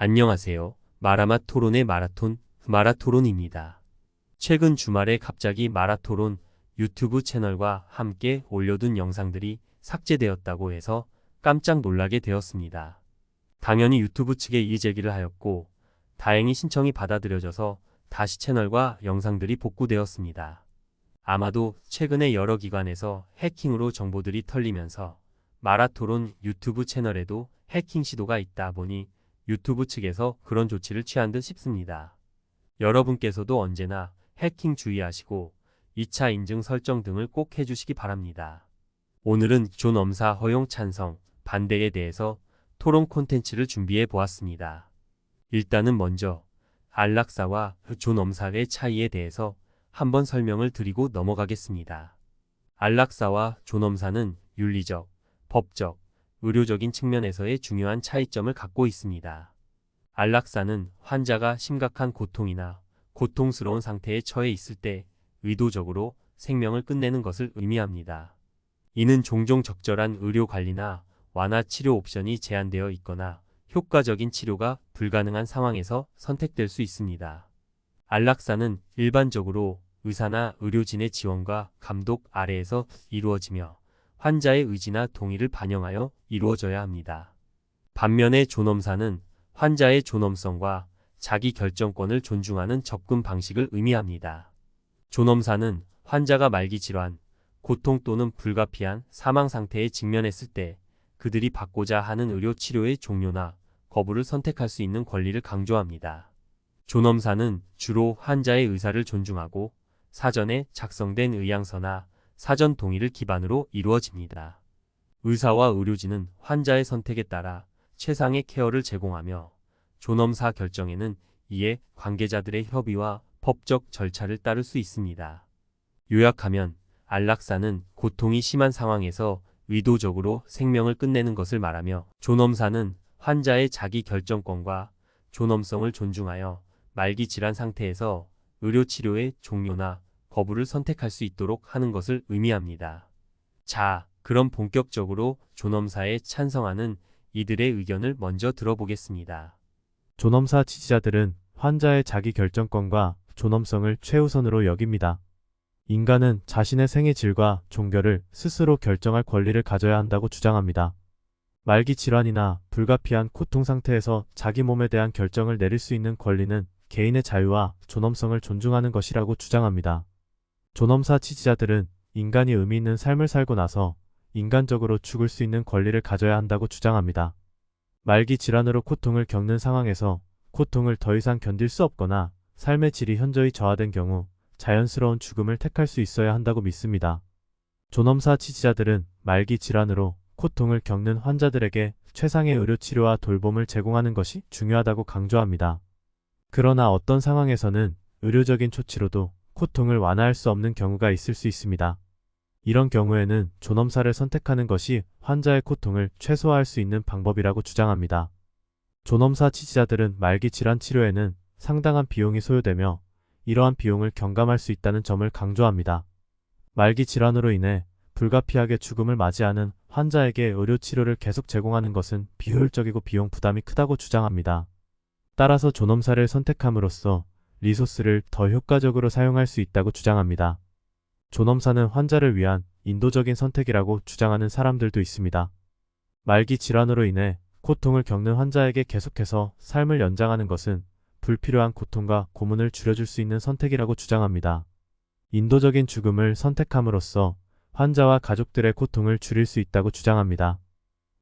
안녕하세요. 마라맛 토론의 마라토론입니다. 최근 주말에 갑자기 마라토론 유튜브 채널과 함께 올려둔 영상들이 삭제되었다고 해서 깜짝 놀라게 되었습니다. 당연히 유튜브 측에 이의 제기를 하였고 다행히 신청이 받아들여져서 다시 채널과 영상들이 복구되었습니다. 아마도 최근에 여러 기관에서 해킹으로 정보들이 털리면서 마라토론 유튜브 채널에도 해킹 시도가 있다 보니 유튜브 측에서 그런 조치를 취한 듯 싶습니다. 여러분께서도 언제나 해킹 주의하시고 2차 인증 설정 등을 꼭 해주시기 바랍니다. 오늘은 존엄사 허용 찬성, 반대에 대해서 토론 콘텐츠를 준비해 보았습니다. 일단은 먼저 안락사와 존엄사의 차이에 대해서 한번 설명을 드리고 넘어가겠습니다. 안락사와 존엄사는 윤리적, 법적, 의료적인 측면에서의 중요한 차이점을 갖고 있습니다. 안락사는 환자가 심각한 고통이나 고통스러운 상태에 처해 있을 때 의도적으로 생명을 끝내는 것을 의미합니다. 이는 종종 적절한 의료 관리나 완화 치료 옵션이 제한되어 있거나 효과적인 치료가 불가능한 상황에서 선택될 수 있습니다. 안락사는 일반적으로 의사나 의료진의 지원과 감독 아래에서 이루어지며 환자의 의지나 동의를 반영하여 이루어져야 합니다. 반면에 존엄사는 환자의 존엄성과 자기 결정권을 존중하는 접근 방식을 의미합니다. 존엄사는 환자가 말기 질환, 고통 또는 불가피한 사망 상태에 직면했을 때 그들이 받고자 하는 의료 치료의 종료나 거부를 선택할 수 있는 권리를 강조합니다. 존엄사는 주로 환자의 의사를 존중하고 사전에 작성된 의향서나 사전 동의를 기반으로 이루어집니다. 의사와 의료진은 환자의 선택에 따라 최상의 케어를 제공하며 존엄사 결정에는 이에 관계자들의 협의와 법적 절차를 따를 수 있습니다. 요약하면 안락사는 고통이 심한 상황에서 의도적으로 생명을 끝내는 것을 말하며 존엄사는 환자의 자기 결정권과 존엄성을 존중하여 말기 질환 상태에서 의료치료의 종료나 거부를 선택할 수 있도록 하는 것을 의미합니다. 자, 그럼 본격적으로 존엄사에 찬성하는 이들의 의견을 먼저 들어보겠습니다. 존엄사 지지자들은 환자의 자기 결정권과 존엄성을 최우선으로 여깁니다. 인간은 자신의 생의 질과 종결을 스스로 결정할 권리를 가져야 한다고 주장합니다. 말기 질환이나 불가피한 고통 상태에서 자기 몸에 대한 결정을 내릴 수 있는 권리는 개인의 자유와 존엄성을 존중하는 것이라고 주장합니다. 존엄사 지지자들은 인간이 의미 있는 삶을 살고 나서 인간적으로 죽을 수 있는 권리를 가져야 한다고 주장합니다. 말기 질환으로 고통을 겪는 상황에서 고통을 더 이상 견딜 수 없거나 삶의 질이 현저히 저하된 경우 자연스러운 죽음을 택할 수 있어야 한다고 믿습니다. 존엄사 지지자들은 말기 질환으로 고통을 겪는 환자들에게 최상의 의료 치료와 돌봄을 제공하는 것이 중요하다고 강조합니다. 그러나 어떤 상황에서는 의료적인 조치로도 고통을 완화할 수 없는 경우가 있을 수 있습니다. 이런 경우에는 존엄사를 선택하는 것이 환자의 고통을 최소화할 수 있는 방법이라고 주장합니다. 존엄사 지지자들은 말기 질환 치료에는 상당한 비용이 소요되며 이러한 비용을 경감할 수 있다는 점을 강조합니다. 말기 질환으로 인해 불가피하게 죽음을 맞이하는 환자에게 의료 치료를 계속 제공하는 것은 비효율적이고 비용 부담이 크다고 주장합니다. 따라서 존엄사를 선택함으로써 리소스를 더 효과적으로 사용할 수 있다고 주장합니다. 존엄사는 환자를 위한 인도적인 선택이라고 주장하는 사람들도 있습니다. 말기 질환으로 인해 고통을 겪는 환자에게 계속해서 삶을 연장하는 것은 불필요한 고통과 고문을 줄여줄 수 있는 선택이라고 주장합니다. 인도적인 죽음을 선택함으로써 환자와 가족들의 고통을 줄일 수 있다고 주장합니다.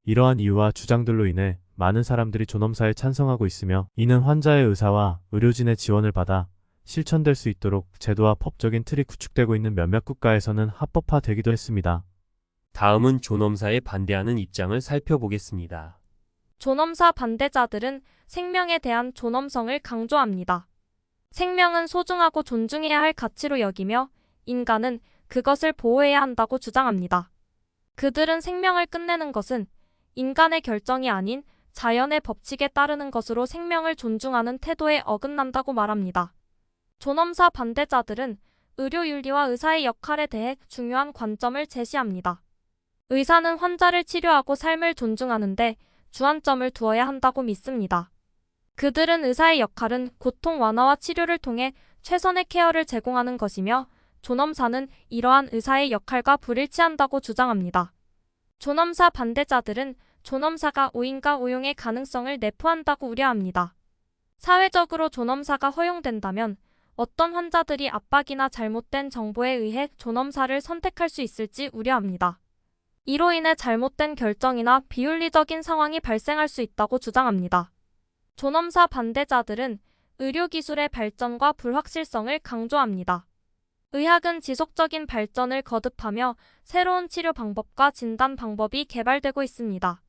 이러한 이유와 주장들로 인해 많은 사람들이 존엄사에 찬성하고 있으며 이는 환자의 의사와 의료진의 지원을 받아 실천될 수 있도록 제도와 법적인 틀이 구축되고 있는 몇몇 국가에서는 합법화되기도 했습니다. 다음은 존엄사에 반대하는 입장을 살펴보겠습니다. 존엄사 반대자들은 생명에 대한 존엄성을 강조합니다. 생명은 소중하고 존중해야 할 가치로 여기며 인간은 그것을 보호해야 한다고 주장합니다. 그들은 생명을 끝내는 것은 인간의 결정이 아닌 자연의 법칙에 따르는 것으로 생명을 존중하는 태도에 어긋난다고 말합니다. 존엄사 반대자들은 의료윤리와 의사의 역할에 대해 중요한 관점을 제시합니다. 의사는 환자를 치료하고 삶을 존중하는데 주안점을 두어야 한다고 믿습니다. 그들은 의사의 역할은 고통 완화와 치료를 통해 최선의 케어를 제공하는 것이며 존엄사는 이러한 의사의 역할과 불일치한다고 주장합니다. 존엄사 반대자들은 존엄사가 오인과 오용의 가능성을 내포한다고 우려합니다. 사회적으로 존엄사가 허용된다면 어떤 환자들이 압박이나 잘못된 정보에 의해 존엄사를 선택할 수 있을지 우려합니다. 이로 인해 잘못된 결정이나 비윤리적인 상황이 발생할 수 있다고 주장합니다. 존엄사 반대자들은 의료기술의 발전과 불확실성을 강조합니다. 의학은 지속적인 발전을 거듭하며 새로운 치료 방법과 진단 방법이 개발되고 있습니다.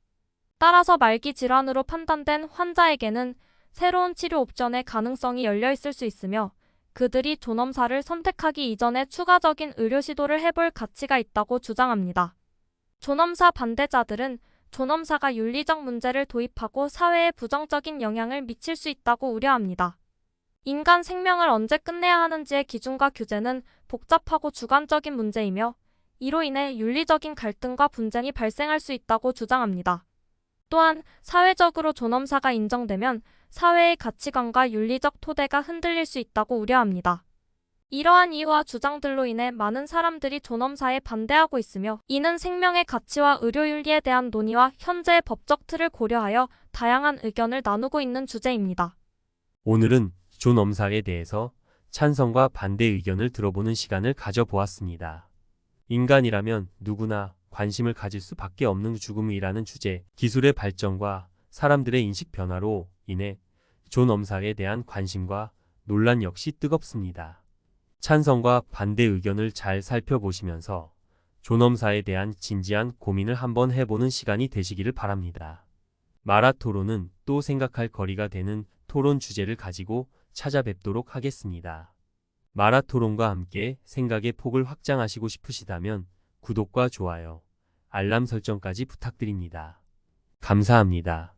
따라서 말기 질환으로 판단된 환자에게는 새로운 치료 옵션의 가능성이 열려 있을 수 있으며 그들이 존엄사를 선택하기 이전에 추가적인 의료 시도를 해볼 가치가 있다고 주장합니다. 존엄사 반대자들은 존엄사가 윤리적 문제를 도입하고 사회에 부정적인 영향을 미칠 수 있다고 우려합니다. 인간 생명을 언제 끝내야 하는지의 기준과 규제는 복잡하고 주관적인 문제이며 이로 인해 윤리적인 갈등과 분쟁이 발생할 수 있다고 주장합니다. 또한 사회적으로 존엄사가 인정되면 사회의 가치관과 윤리적 토대가 흔들릴 수 있다고 우려합니다. 이러한 이유와 주장들로 인해 많은 사람들이 존엄사에 반대하고 있으며 이는 생명의 가치와 의료윤리에 대한 논의와 현재의 법적 틀을 고려하여 다양한 의견을 나누고 있는 주제입니다. 오늘은 존엄사에 대해서 찬성과 반대 의견을 들어보는 시간을 가져보았습니다. 인간이라면 누구나 관심을 가질 수밖에 없는 죽음이라는 주제, 기술의 발전과 사람들의 인식 변화로 인해 존엄사에 대한 관심과 논란 역시 뜨겁습니다. 찬성과 반대 의견을 잘 살펴보시면서 존엄사에 대한 진지한 고민을 한번 해보는 시간이 되시기를 바랍니다. 마라토론은 또 생각할 거리가 되는 토론 주제를 가지고 찾아뵙도록 하겠습니다. 마라토론과 함께 생각의 폭을 확장하시고 싶으시다면 구독과 좋아요, 알람 설정까지 부탁드립니다. 감사합니다.